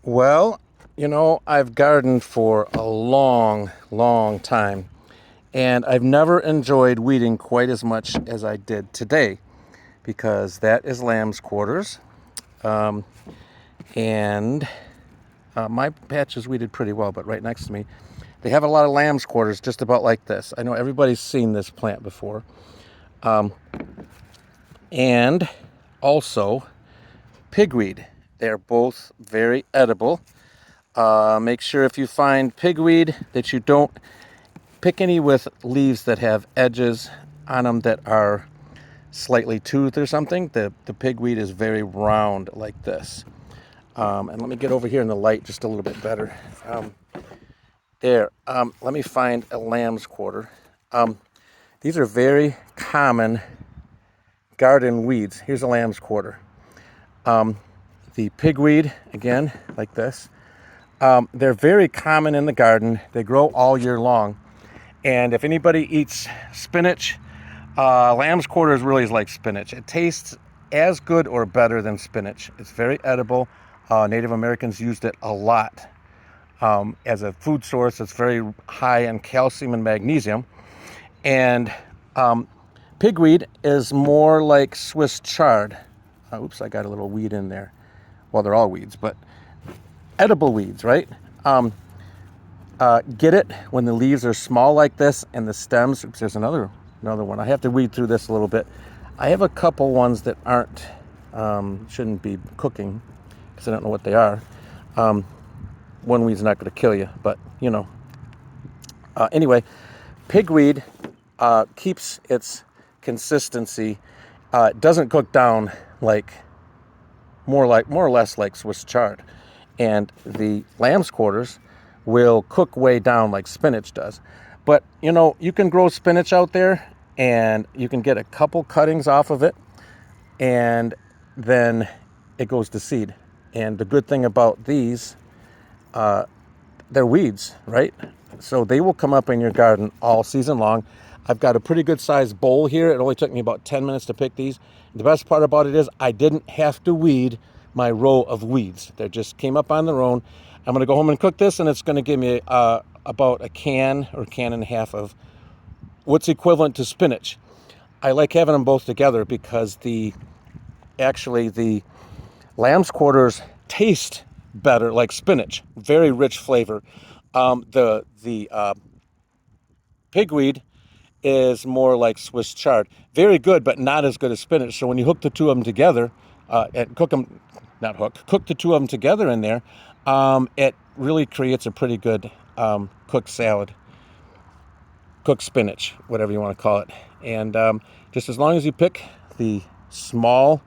Well, I've gardened for a long, long time, and I've never enjoyed weeding quite as much as I did today because that is lamb's quarters. Um, and my patch is weeded pretty well, but right next to me, they have a lot of lamb's quarters just about like this. I know everybody's seen this plant before. And also pigweed. They're both very edible. Make sure if you find pigweed that you don't pick any with leaves that have edges on them that are slightly toothed or something. The pigweed is very round like this. And let me get over here in the light just a little bit better. Let me find a lamb's quarter. These are very common garden weeds. Here's a lamb's quarter. The pigweed, again, like this. They're very common in the garden. They grow all year long. And if anybody eats spinach, lamb's quarters really is like spinach. It tastes as good or better than spinach. It's very edible. Native Americans used it a lot as a food source. It's very high in calcium and magnesium. And pigweed is more like Swiss chard. Oops, I got a little weed in there. Well, they're all weeds, but edible weeds, right? Get it when the leaves are small like this and the stems. Oops, there's another one. I have to weed through this a little bit. I have a couple ones that aren't, shouldn't be cooking because I don't know what they are. One weed's not going to kill you, but anyway, pigweed keeps its consistency. It doesn't cook down more or less like Swiss chard. And the lamb's quarters will cook way down like spinach does. But you can grow spinach out there and you can get a couple cuttings off of it and then it goes to seed. And the good thing about these, they're weeds, right? So they will come up in your garden all season long. I've got a pretty good sized bowl here. It only took me about 10 minutes to pick these. The best part about it is I didn't have to weed my row of weeds. They just came up on their own. I'm going to go home and cook this, and it's going to give me about a can or can and a half of what's equivalent to spinach. I like having them both together because the lamb's quarters taste better like spinach. Very rich flavor. The pigweed is more like Swiss chard. Very good, but not as good as spinach. So when you hook the two of them together, and cook the two of them together in there, it really creates a pretty good cooked salad, cooked spinach, whatever you want to call it. And just as long as you pick the small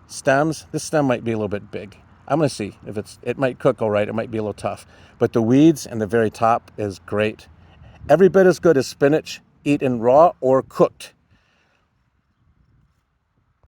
stems, this stem might be a little bit big. I'm going to see if it might cook all right. It might be a little tough. But the weeds and the very top is great. Every bit as good as spinach, eaten raw or cooked.